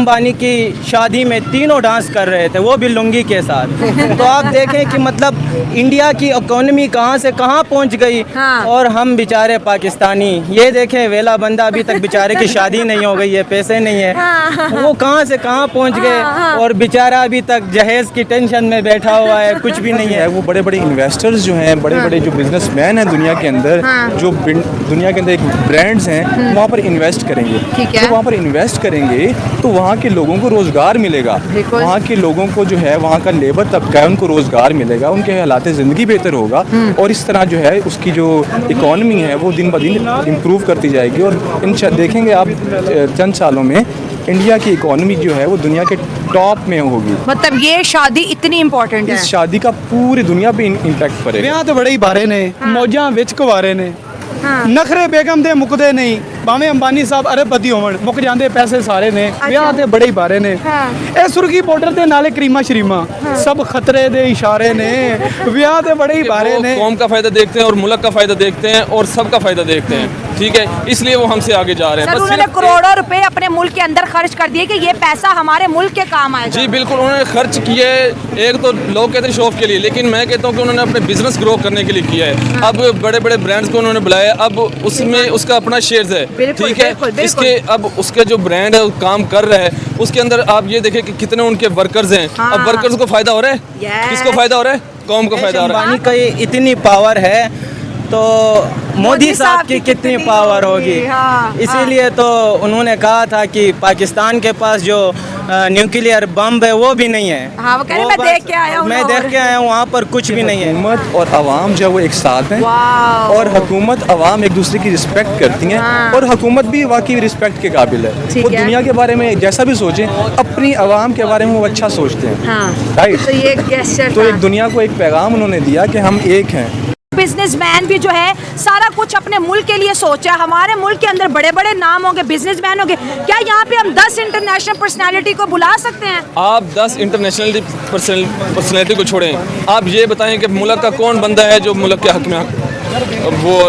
अंबानी की शादी में तीनों डांस कर रहे थे, वो भी लुंगी के साथ। तो आप देखें कि मतलब इंडिया की इकोनॉमी कहाँ से कहाँ पहुँच गई। हाँ। और हम बेचारे पाकिस्तानी ये देखें, वेला बंदा अभी तक बेचारे की शादी नहीं हो गई है, पैसे नहीं है, वो कहाँ से कहाँ पहुँच गए। और बेचारा अभी तक जहेज की टेंशन में बैठा हुआ है, कुछ भी नहीं है। वो बड़े बड़े इन्वेस्टर्स जो हैं, बड़े बड़े जो बिजनेसमैन हैं दुनिया के अंदर, जो दुनिया के अंदर एक ब्रांड्स हैं, वहाँ पर इन्वेस्ट करेंगे। ठीक है। तो वहाँ पर इन्वेस्ट करेंगे तो वहाँ के लोगों को रोज़गार मिलेगा, वहाँ के लोगों को जो है, वहाँ का लेबर तबका है उनको रोज़गार मिलेगा, उनके हालात ज़िंदगी बेहतर होगा। और इस तरह जो है उसकी जो इकॉनमी है वो दिन ब दिन इम्प्रूव करती जाएगी। और देखेंगे आप चंद सालों में इंडिया की इकॉनमी जो है वो दुनिया के टॉप में होगी। मतलब ये शादी इतनी इम्पोर्टेंट है, इस शादी का पूरी दुनिया पे इम्पैक्ट पड़ेगा। ਵਿਆਹ ਤੇ ਬੜੇ ਹੀ ਬਾਰੇ ਨੇ, ਮੌਜਾਂ ਵਿੱਚ ਕੁਵਾਰੇ ਨੇ, ਨਖਰੇ ਬੇਗਮ ਦੇ ਮੁੱਕਦੇ ਨਹੀਂ, ਭਾਵੇਂ ਅੰਬਾਨੀ ਸਾਹਿਬ ਅਰਬਪਤੀ ਹੋਵਣ, ਮੁੱਕ ਜਾਂਦੇ ਪੈਸੇ ਸਾਰੇ ਨੇ। ਵਿਆਹ ਤੇ ਬੜੇ ਹੀ ਬਾਰੇ ਨੇ, ਇਹ ਸੁਰਖੀ ਬਾਰਡਰ ਤੇ ਨਾਲੇ ਕਰੀਮਾ ਸ਼ਰੀਮਾ, ਸਭ ਖਤਰੇ ਦੇ ਇਸ਼ਾਰੇ ਨੇ। ਵਿਆਹ ਤੇ ਬੜੇ ਹੀ ਬਾਰੇ ਨੇ। कौम का फायदा देखते हैं और मुल्क का फायदा देखते हैं और सबका फायदा देखते हैं, ठीक है, इसलिए वो हमसे आगे जा रहे हैं। सर बस उन्होंने सिर्फ करोड़ों रुपए अपने मुल्क के अंदर खर्च कर दिए कि ये पैसा हमारे मुल्क के काम आएगा। जी बिल्कुल, उन्होंने खर्च किए। एक तो लोग कहते हैं शो ऑफ के लिए, लेकिन मैं कहता हूँ कि उन्होंने अपने बिजनेस ग्रो करने के लिए किया है। अब बड़े बड़े ब्रांड्स को उन्होंने बुलाया, अब उसमें उसका अपना शेयर्स है, बिल्कुल, ठीक है। बिल्कुल, बिल्कुल। इसके अब उसके जो ब्रांड है वो काम कर रहा है, उसके अंदर आप ये देखें कि कितने उनके वर्कर्स हैं। अब वर्कर्स को फायदा हो रहा है, किसको फायदा हो रहा है? कौम को फायदा हो रहा है। अंबानी का ये इतनी पावर है तो मोदी साहब की कितनी पावर होगी। इसीलिए तो उन्होंने कहा था कि पाकिस्तान के पास जो न्यूक्लियर बम है वो भी नहीं है। हाँ, वो कह रहे मैं देख के आया हूँ, मैं देख के आया हूँ, वहाँ पर कुछ भी नहीं है। हुकूमत और आवाम जो है वो एक साथ हैं, और हुकूमत आवाम एक दूसरे की रिस्पेक्ट करती हैं। और हुकूमत भी वाकई रिस्पेक्ट के काबिल है। वो दुनिया के बारे में जैसा भी सोचें, अपनी आवाम के बारे में वो अच्छा सोचते हैं, राइट। तो ये गेस्चर तो एक दुनिया को एक पैगाम उन्होंने दिया कि हम एक हैं। बिजनेसमैन भी जो है सारा कुछ अपने मुल्क के लिए सोचा। हमारे मुल्क के अंदर बड़े बड़े नाम होंगे, बिजनेसमैन होंगे। क्या यहाँ पे हम 10 इंटरनेशनल पर्सनालिटी को बुला सकते हैं? आप 10 इंटरनेशनल पर्सनैलिटी को छोड़ें, आप ये बताएं कि मुल्क का कौन बंदा है जो मुल्क के हक में वो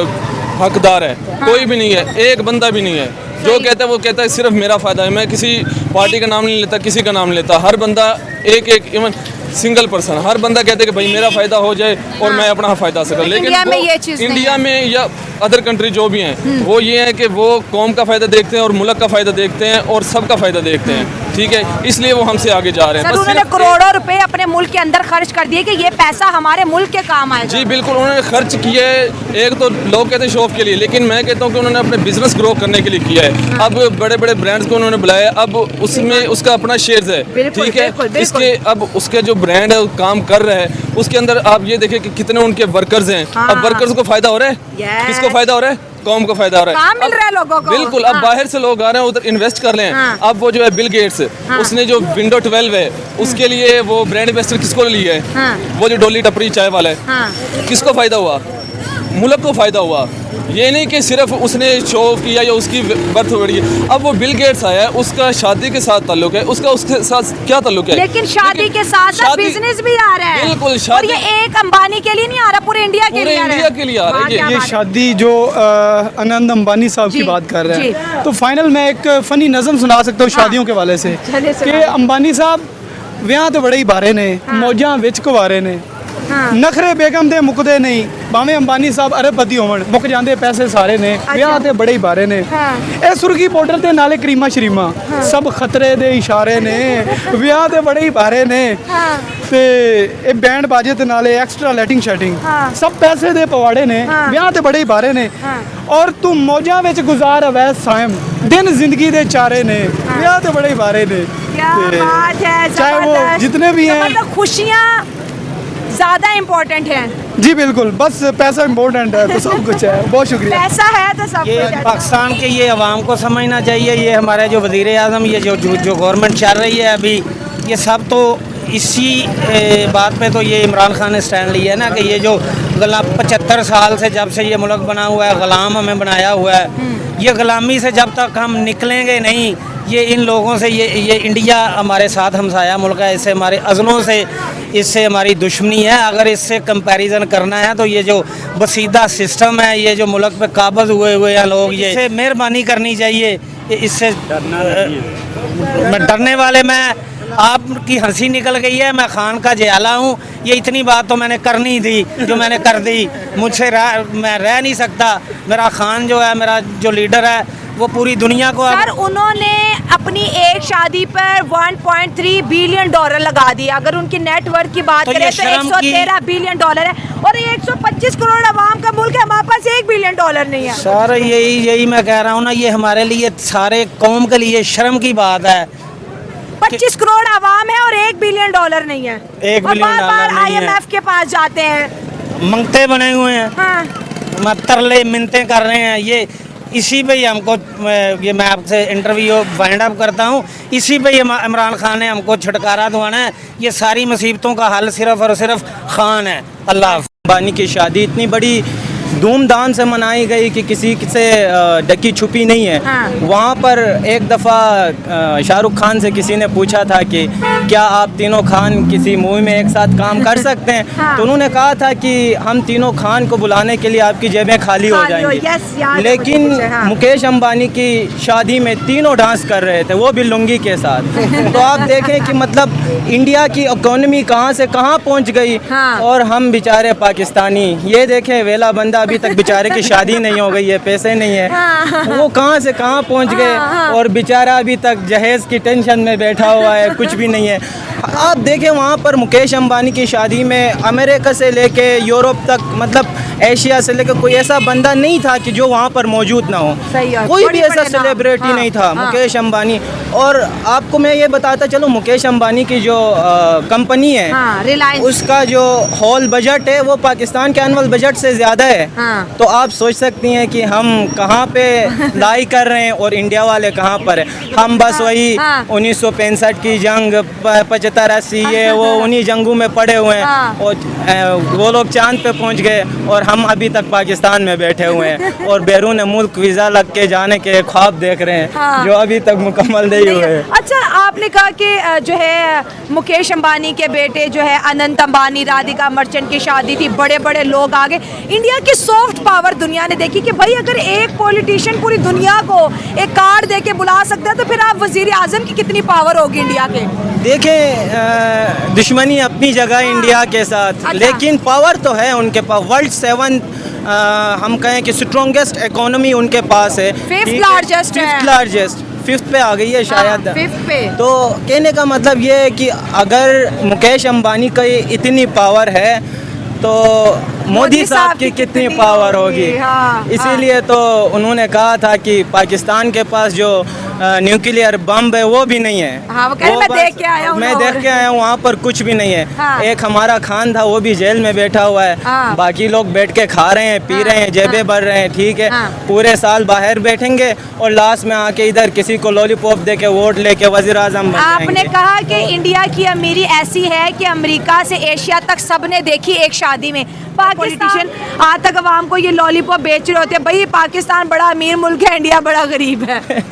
हकदार है? कोई भी नहीं है, एक बंदा भी नहीं है। जो कहता है वो कहता है सिर्फ मेरा फ़ायदा है। मैं किसी पार्टी का नाम नहीं लेता, किसी का नाम नहीं लेता। हर बंदा एक इवन सिंगल पर्सन, हर बंदा कहते हैं कि भाई मेरा फ़ायदा हो जाए और मैं अपना फ़ायदा हासिल करूं। लेकिन इंडिया में ये चीज़ इंडिया में या अदर कंट्री जो भी हैं, वो ये है कि वो कौम का फ़ायदा देखते हैं और मुल्क का फ़ायदा देखते हैं और सबका फ़ायदा देखते हैं, ठीक है, इसलिए वो हमसे आगे जा रहे हैं। सर उन्होंने करोड़ों रुपए अपने मुल्क के अंदर खर्च कर दिए कि ये पैसा हमारे मुल्क के काम आएगा। जी बिल्कुल, उन्होंने खर्च किए। एक तो लोग कहते हैं शो ऑफ के लिए, लेकिन मैं कहता हूँ कि उन्होंने अपने बिजनेस ग्रो करने के लिए किया है। अब बड़े बड़े ब्रांड्स को उन्होंने बुलाया, अब उसमें उसका अपना शेयर्स है, ठीक है। इसके अब उसके जो ब्रांड है वो काम कर रहा है, उसके अंदर आप ये देखें कि कितने उनके वर्कर्स हैं। अब वर्कर्स को फायदा हो रहा है, किसको फायदा हो रहा है? कौम को फायदा हो रहा है, काम मिल रहा है लोगों को। बिल्कुल। अब बाहर से लोग आ रहे हैं, उधर इन्वेस्ट कर रहे हैं। अब वो जो है बिल गेट्स, उसने जो विंडो 12 है उसके लिए वो ब्रांड इन्वेस्टर किसको लिया है? वो जो डोली टपरी चाय वाला है, किसको फायदा हुआ? मुल्क को फायदा हुआ। ये नहीं कि सिर्फ उसने शो किया या उसकी बर्थ बढ़ी है। अब वो बिल गेट्स आया है, उसका शादी के साथ ताल्लुक है, उसका उसके साथ क्या ताल्लुक है? लेकिन शादी के साथ साथ बिजनेस भी आ रहा है। बिल्कुल, और ये एक अंबानी के लिए नहीं आ रहा, पूरे इंडिया के लिए आ रहा है। इंडिया के लिए आ रहा है। ये शादी जो आनंद अंबानी साहब की बात कर रहे हैं, तो फाइनल मैं एक फ़नी नज़म सुना सकता हूँ शादियों के वाले से कि अंबानी साहब ਵਿਆਹ ਤੇ ਬੜੇ ਹੀ ਬਾਰੇ ਨੇ, ਮੌਜਾਂ ਵਿੱਚ ਕੁਵਾਰੇ ਨੇ, ਨਖਰੇ ਬੇਗਮ ਦੇ ਮੁੱਕਦੇ ਨਹੀਂ, ਭਾਵੇਂ ਅੰਬਾਨੀ ਸਾਹਿਬ ਅਰਬਪਤੀ ਹੋਵਣ, ਮੁੱਕ ਜਾਂਦੇ ਪੈਸੇ ਸਾਰੇ ਨੇ। ਵਿਆਹ ਤੇ ਬੜੇ ਹੀ ਬਾਰੇ ਨੇ, ਇਹ ਸੁਰਖੀ ਬਾਰਡਰ ਤੇ ਨਾਲੇ ਕਰੀਮਾ ਸ਼ਰੀਮਾ, ਸਭ ਖਤਰੇ ਦੇ ਇਸ਼ਾਰੇ ਨੇ। ਵਿਆਹ ਤੇ ਬੜੇ ਹੀ ਬਾਰੇ ਨੇ, ਤੇ ਇਹ ਬੈਂਡ ਬਾਜੇ ਤੇ ਨਾਲੇ ਐਕਸਟਰਾ ਲਾਈਟਿੰਗ ਸ਼ੈਟਿੰਗ, ਸਭ ਪੈਸੇ ਦੇ ਪਵਾੜੇ ਨੇ। ਵਿਆਹ ਤੇ ਬੜੇ ਹੀ ਬਾਰੇ ਨੇ, ਔਰ ਤੂੰ ਮੌਜਾਂ ਵਿੱਚ ਗੁਜ਼ਾਰ ਅਵੈਸ ਸਾਇਮ, दिन जिंदगी दे चारे ने। विआह ते बड़े ही बारे ने, क्या बात है, चाहे वो जितने भी हैं। मतलब खुशियाँ ज़्यादा इम्पोर्टेंट हैं। जी बिल्कुल, बस पैसा इम्पोर्टेंट है तो सब कुछ है। बहुत शुक्रिया। पैसा है तो सब ये कुछ है। पाकिस्तान के ये अवाम को समझना चाहिए। ये हमारे जो वज़ीर आज़म, ये जो गवर्नमेंट चल रही है अभी, ये सब तो इसी बात पे तो ये इमरान खान ने स्टैंड लिया है ना कि ये जो 75 साल से जब से ये मुल्क बना हुआ है, ग़ुलाम हमें बनाया हुआ है। ये ग़ुलामी से जब तक हम निकलेंगे नहीं, ये इन लोगों से, ये इंडिया हमारे साथ हमसाया मुल्क है, इससे हमारे अज़लों से, इससे हमारी दुश्मनी है। अगर इससे कंपैरिजन करना है तो ये जो बसीदा सिस्टम है, ये जो मुल्क पे काबज़ हुए हैं लोग, ये इससे मेहरबानी करनी चाहिए इससे मैं डरने वाले मैं आपकी हंसी निकल गई है। मैं खान का जयाला हूँ। ये इतनी बात तो मैंने करनी थी जो मैंने कर दी। मुझसे मैं रह नहीं सकता। मेरा खान जो है, मेरा जो लीडर है, वो पूरी दुनिया को सर उन्होंने अपनी एक शादी पर 1.3 बिलियन डॉलर लगा दिया। अगर उनकी नेटवर्थ की बात तो करें ये तो शर्म 113 बिलियन डॉलर है और 125 करोड़ आवाम का मुल्क है। हमारे पास 1 बिलियन डॉलर नहीं है। सर यही मैं कह रहा हूँ ना, ये हमारे लिए, सारे कौम के लिए शर्म की बात है। 25 करोड़ आवाम है और 1 बिलियन डॉलर नहीं है। 1 बिलियन डॉलर नहीं है। IMF के पास जाते हैं, मंगते बने हुए हैं। हाँ। तरले मिन्नतें कर रहे हैं। ये इसी पे ही हमको, ये मैं आपसे इंटरव्यू वाइंड अप करता हूँ, इसी पे ही इमरान खान ने हमको छुटकारा दिलाना है। ये सारी मुसीबतों का हल सिर्फ और सिर्फ खान है। अल्लाह। अंबानी की शादी इतनी बड़ी धूमधाम से मनाई गई कि किसी से ढकी छुपी नहीं है। हाँ। वहाँ पर एक दफ़ा शाहरुख खान से किसी ने पूछा था कि क्या आप तीनों खान किसी मूवी में एक साथ काम कर सकते हैं? हाँ। तो उन्होंने कहा था कि हम तीनों खान को बुलाने के लिए आपकी जेबें खाली हो जाएंगी। यस, याद है लेकिन मुझे, हाँ। मुकेश अंबानी की शादी में तीनों डांस कर रहे थे, वो भी लुंगी के साथ। तो आप देखें कि मतलब इंडिया की इकोनॉमी कहाँ से कहाँ पहुँच गई। हाँ। और हम बेचारे पाकिस्तानी, ये देखें वेला बंदा अभी तक बेचारे की शादी नहीं हो गई है, पैसे नहीं है, वो कहाँ से कहाँ पहुँच गए। और बेचारा अभी तक जहेज़ की टेंशन में बैठा हुआ है, कुछ भी नहीं है। आप देखें वहाँ पर मुकेश अंबानी की शादी में अमेरिका से लेके यूरोप तक, मतलब एशिया से लेकर कोई ऐसा बंदा नहीं था कि जो वहाँ पर मौजूद ना हो। सही है। कोई भी बड़े ऐसा बड़े नाम। सेलिब्रिटी हाँ, नहीं था। हाँ। मुकेश अंबानी। और आपको मैं ये बताता चलूँ, मुकेश अंबानी की जो कंपनी है, हाँ, रिलायंस। उसका जो होल बजट है वो पाकिस्तान के एनुअल बजट से ज़्यादा है। हाँ। तो आप सोच सकती हैं कि हम कहाँ पे लाई कर रहे हैं और इंडिया वाले कहाँ पर है। हम बस वही हाँ। 1965 की जंग, 75-80 ये वो उन्हीं जंगों में पड़े हुए हैं। हाँ। और वो लोग चांद पे पहुंच गए और हम अभी तक पाकिस्तान में बैठे हुए हैं और बैरून मुल्क वीज़ा लग के जाने के ख्वाब देख रहे हैं। हाँ। जो अभी तक मुकम्मल नहीं हुए हैं। अच्छा, आपने कहा कि जो है मुकेश अंबानी के बेटे जो है अनंत अंबानी, राधिका मर्चेंट की शादी थी, बड़े बड़े लोग आ गए। इंडिया की सॉफ्ट पावर दुनिया ने देखी कि भाई अगर एक पॉलिटिशियन पूरी दुनिया को एक कार्ड दे के बुला सकता है तो फिर आप वजीर आजम की कितनी पावर होगी इंडिया के। देखें, दुश्मनी अपनी जगह इंडिया के साथ, अच्छा। लेकिन पावर तो है उनके पास। वर्ल्ड 7 हम कहें कि स्ट्रॉन्गेस्ट इकोनॉमी उनके पास है। Fifth largest है। फिफ्थ लार्जेस्ट, फिफ्थ पे आ गई है शायद। हाँ, fifth पे। तो कहने का मतलब ये है कि अगर मुकेश अंबानी का इतनी पावर है तो मोदी साहब की कितनी पावर होगी। हाँ, इसीलिए तो उन्होंने कहा था कि पाकिस्तान के पास जो न्यूक्लियर बम है वो भी नहीं है। हाँ, वो कह रहे मैं बस- देख के आया हूँ मैं लाहौर। देख के आया हूँ, वहाँ पर कुछ भी नहीं है। हाँ। एक हमारा खान था, वो भी जेल में बैठा हुआ है। हाँ। बाकी लोग बैठ के खा रहे हैं, पी रहे हैं, जेबें भर रहे हैं, ठीक है। हाँ। पूरे साल बाहर बैठेंगे और लास्ट में आके इधर किसी को लॉलीपॉप दे के वोट लेके वजीर आजम बन आपने जाएंगे। कहा कि इंडिया की अमीरी ऐसी है कि अमेरिका से एशिया तक सबने देखी एक शादी में। पाकिस्तान आज तक अवाम को ये लॉलीपॉप बेच रहे होते हैं, भाई पाकिस्तान बड़ा अमीर मुल्क है, इंडिया बड़ा गरीब है।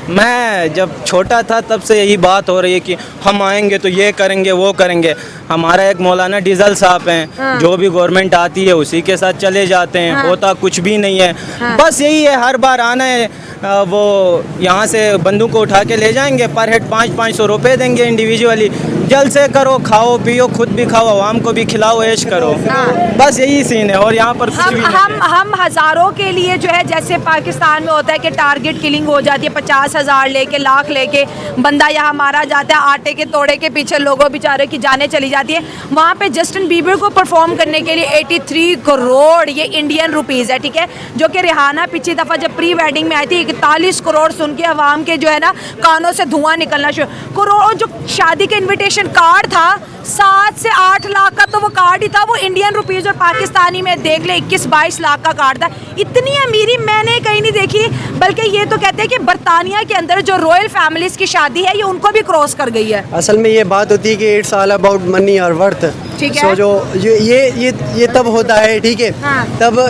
मैं जब छोटा था तब से यही बात हो रही है कि हम आएंगे तो ये करेंगे वो करेंगे। हमारा एक मौलाना डीजल साहब हैं, हाँ। जो भी गवर्नमेंट आती है उसी के साथ चले जाते हैं। हाँ। होता कुछ भी नहीं है। हाँ। बस यही है, हर बार आना है, वो यहाँ से बंदूक को उठा के ले जाएंगे, पर हेड 500-500 रुपये देंगे इंडिविजुअली। जल से करो, खाओ पियो, खुद भी खाओ, आवाम को भी खिलाओ, ऐश करो। हाँ। बस यही सीन है और यहाँ पर कुछ भी नहीं है। हम हजारों के लिए जो है, जैसे पाकिस्तान में होता है कि टारगेट किलिंग हो जाती है, 50,000 लेके, लाख लेके बंदा यहाँ मारा जाता है, आटे के तोड़े के पीछे लोगों बेचारे की जाने चली जाती है। वहाँ पे जस्टिन बीबर को परफॉर्म करने के लिए 83 करोड़ ये इंडियन रुपीज़ है, ठीक है, जो कि रिहाना पिछली दफ़ा जब प्री वेडिंग में आई थी 41 करोड़ सुन के अवाम के जो है ना कानों से धुआं निकलना शुरू। करोड़ जो शादी के इनविटेशन कार्ड था 7 से 8 लाख का, तो वो कार्ड ही था, वो इंडियन रुपीज़ और पाकिस्तानी में देख ले 21-22 लाख का कार्ड था। इतनी अमीरी मैंने कहीं नहीं देखी। बल्कि ये तो कहते हैं कि बरतानिया के अंदर जो रॉयल फैमिलीज की शादी है ये उनको भी क्रॉस कर गई है। असल में ये बात होती है कि इट्स ऑल अबाउट मनी और वर्थ। ठीक है। सो जो ये तब होता है, ठीक है। हाँ।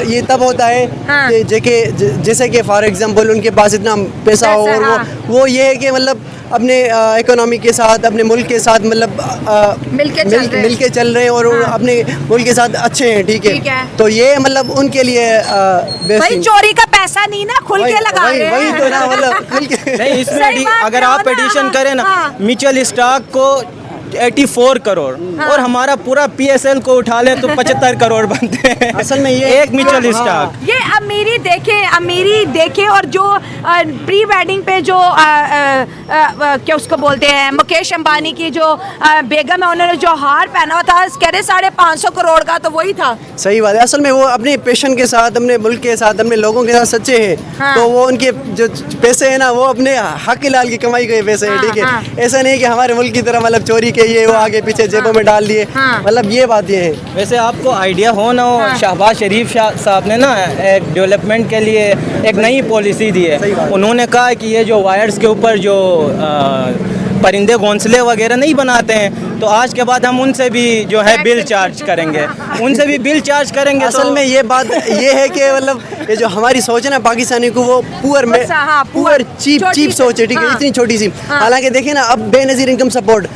ये तब होता है हाँ। कि जैसे कि फॉर एग्जांपल उनके पास इतना पैसा हो और हाँ। वो ये है कि मतलब अपने इकोनॉमी के साथ, अपने मुल्क के साथ मतलब मिलके चल रहे हैं और हाँ। अपने मुल्क के साथ अच्छे हैं, ठीक ठीक है। है। तो ये मतलब उनके लिए भाई बेस्ट। चोरी का ऐसा नहीं ना, खुल के लगा रहे वही हैं। तो ना, मतलब खुल के नहीं इसमें सही बात अगर है आप ना, एडिशन करें ना, हाँ। म्यूचुअल स्टॉक को 84 करोड़ और हमारा पूरा PSL को उठा ले तो 75 करोड़ बनते हैं असल में ये एक म्यूचुअल स्टॉक। ये अमीरी देखे और जो प्री वेडिंग पे जो क्या उसको बोलते हैं, मुकेश अंबानी की जो बेगम है, उन्होंने जो हार पहना हुआ था कह रहे 550 करोड़ का, तो वही था। सही बात है। असल में वो अपने पेशन के साथ, अपने मुल्क के साथ, अपने लोगों के साथ सच्चे हैं। हाँ। तो वो उनके जो पैसे हैं ना, वो अपने हक लाल की कमाई के पैसे हैं, हाँ, ठीक है। हाँ। ऐसा नहीं कि हमारे मुल्क की तरह मतलब चोरी के ये वो आगे पीछे जेबों में डाल दिए, हाँ। मतलब ये बात ये है। वैसे आपको आइडिया हो ना हो, हाँ। शहबाज शरीफ साहब ने ना एक डेवलपमेंट के लिए एक नई पॉलिसी दी है। उन्होंने कहा कि ये जो वायर्स के ऊपर जो परिंदे घोंसले वगैरह नहीं बनाते हैं, तो आज के बाद हम उनसे भी जो है बिल चार्ज करेंगे, उनसे भी बिल चार्ज करेंगे। असल में ये बात ये है कि मतलब ये जो हमारी सोच है ना पाकिस्तानी को, वो पुअर में हाँ, पुअर चीप छोटी सोच है, ठीक है, हाँ। इतनी छोटी सी। हाँ। हालांकि देखिए ना, अब बेनजीर इनकम सपोर्ट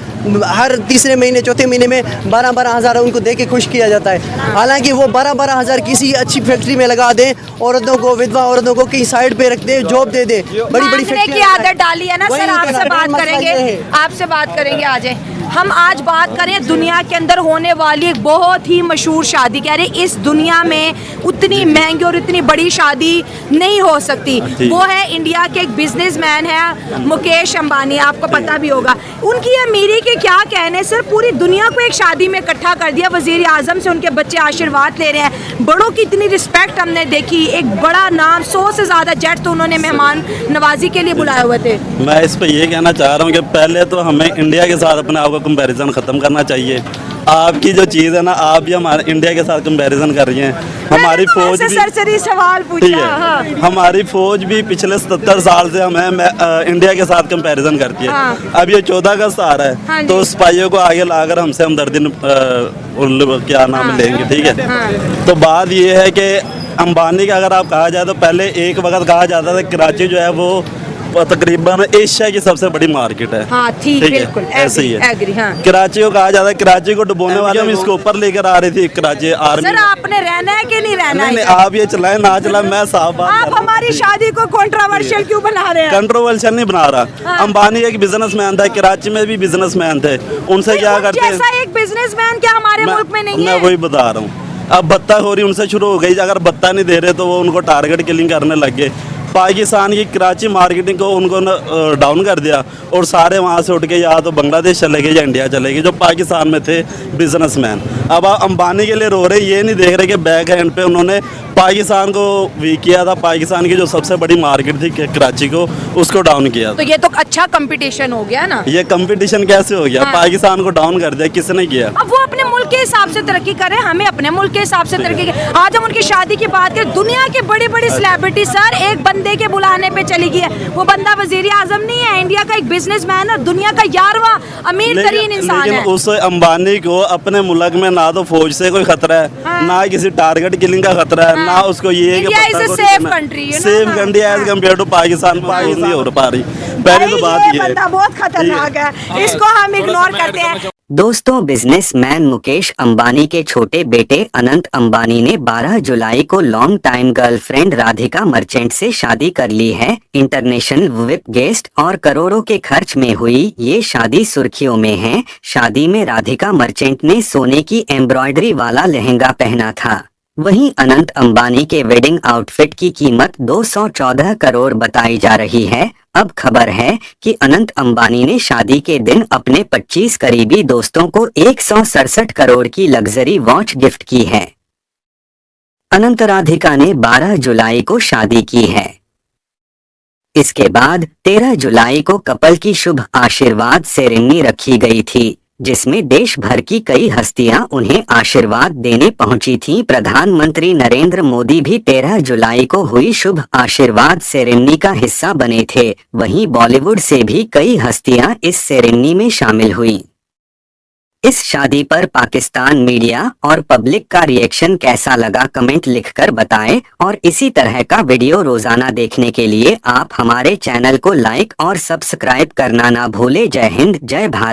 हर तीसरे महीने चौथे महीने में 12-12 हज़ार उनको दे के खुश किया जाता है। हालांकि वो 12-12 हज़ार किसी अच्छी फैक्ट्री में लगा दें, औरतों को, विधवा औरतों को कहीं साइड पे रख दे, जॉब दे दे, बड़ी बड़ी मांगने की आदत डाली है ना वही सर। तो आपसे ना, बात मसला करेंगे, ये है। आपसे बात करेंगे आज। हम आज बात करें दुनिया के अंदर होने वाली एक बहुत ही मशहूर शादी। कह रहे इस दुनिया में उतनी महंगी और इतनी बड़ी शादी नहीं हो सकती। वो है इंडिया के एक बिजनेसमैन है मुकेश अंबानी, आपको पता भी होगा। उनकी अमीरी के क्या कहने सर, पूरी दुनिया को एक शादी में इकट्ठा कर दिया। वजीर आजम से उनके बच्चे आशीर्वाद ले रहे हैं। बड़ों की इतनी रिस्पेक्ट हमने देखी, एक बड़ा नाम, 100 से ज़्यादा जेट तो उन्होंने मेहमान नवाजी के लिए बुलाए हुए थे। मैं इस पे ये कहना चाह रहा हूँ कि पहले तो हमें इंडिया के साथ अपने आप को कंपैरिजन ख़त्म करना चाहिए। आपकी जो चीज़ है ना, आप भी हमारे इंडिया के साथ कंपैरिजन कर रही हैं। हमारी फौज भी सरसरी सवाल ठीक पूछा। है, हाँ। हमारी फौज भी पिछले 77 साल से हमें इंडिया के साथ कंपैरिजन करती है। हाँ। अब ये 14 अगस्त आ रहा हाँ है, जी। तो सिपाहियों को आगे लाकर हमसे हमदर्दी क्या नाम हाँ। लेंगे, ठीक है। हाँ। तो बात ये है कि अंबानी का अगर आप कहा जाए तो पहले एक वक्त कहा जाता था कराची जो है वो तकरीबन एशिया की सबसे बड़ी मार्केट है। हाँ, ठीक है, बिल्कुल, ऐसे ही है। एग्री, हाँ। कराची को कहा जाता है, कराची को डुबोने वाले हम इसको ऊपर लेकर आ रही थी कराची आर्मी। सर आपने रहना है कि नहीं रहना नहीं, है? आप ये चलाएं ना चलाएं, मैं साफ बात आप हमारी शादी को कंट्रोवर्शियल क्यों बना रहे हैं? कंट्रोवर्शियल नहीं बना रहा। अंबानी एक बिजनेसमैन था, कराची में भी बिजनेसमैन थे, उनसे क्या उन करते जैसा एक बिजनेसमैन क्या हमारे मुल्क में नहीं मैं है? वही बता रहा हूँ। अब बत्ताखोरी उनसे शुरू हो गई। अगर बत्ता नहीं दे रहे तो वो उनको टारगेट किलिंग करने लग गए। पाकिस्तान की कराची मार्केटिंग को उनको डाउन कर दिया और सारे वहाँ से उठ के या तो बांग्लादेश चले गए या इंडिया चले गए, जो पाकिस्तान में थे बिजनेसमैन। अब आप अंबानी के लिए रो रहे, ये नहीं देख रहे कि बैक हैंड पे उन्होंने पाकिस्तान को वीक किया था। पाकिस्तान की जो सबसे बड़ी मार्केट थी कराची को, उसको डाउन किया तो था। ये तो अच्छा कंपटीशन हो गया ना। ये कंपटीशन कैसे हो गया? हाँ। पाकिस्तान को डाउन कर दिया, किसने किया? अब वो अपने मुल्क के हिसाब से तरक्की कर रहे हैं, हमें अपने मुल्क के हिसाब से तरक्की कर। आज हम उनकी शादी की बात करें, दुनिया के बड़े बड़े सेलिब्रिटी सर एक बंदे के बुलाने पे चली गई है। वो बंदा वजीर आजम नहीं है, इंडिया का एक बिजनेसमैन है, दुनिया का 11वां अमीर तरीन इंसान लेकिन है। उस अंबानी को अपने मुल्क में ना तो फौज से कोई खतरा है, हाँ। ना किसी टारगेट किलिंग का खतरा है, हाँ। ना उसको ये है कि India is a safe country, you know, safe हाँ। Country as compare to Pakistan. Pakistan नहीं हो पा रही। पहली तो बात ये है। बंदा बहुत खतरनाक है, इसको हम इग्नोर करते हैं। दोस्तों, बिजनेसमैन मुकेश अंबानी के छोटे बेटे अनंत अंबानी ने 12 जुलाई को long time girlfriend Radhika Merchant से शादी कर ली है। इंटरनेशनल विप गेस्ट और करोड़ों के खर्च में हुई ये शादी सुर्खियों में है। शादी में राधिका मर्चेंट ने सोने की एम्ब्रॉयडरी वाला लहंगा पहना था। वहीं अनंत अंबानी के वेडिंग आउटफिट की कीमत 214 करोड़ बताई जा रही है। अब खबर है कि अनंत अंबानी ने शादी के दिन अपने 25 करीबी दोस्तों को 167 करोड़ की लग्जरी वॉच गिफ्ट की है। अनंत राधिका ने 12 जुलाई को शादी की है। इसके बाद 13 जुलाई को कपल की शुभ आशीर्वाद सेरेमनी रखी गई थी, जिसमें देश भर की कई हस्तियां उन्हें आशीर्वाद देने पहुंची थीं। प्रधानमंत्री नरेंद्र मोदी भी 13 जुलाई को हुई शुभ आशीर्वाद सेरेमनी का हिस्सा बने थे। वहीं बॉलीवुड से भी कई हस्तियां इस सेरेमनी में शामिल हुई। इस शादी पर पाकिस्तान मीडिया और पब्लिक का रिएक्शन कैसा लगा, कमेंट लिखकर बताएं। और इसी तरह का वीडियो रोजाना देखने के लिए आप हमारे चैनल को लाइक और सब्सक्राइब करना ना भूलें। जय हिंद, जय भारत।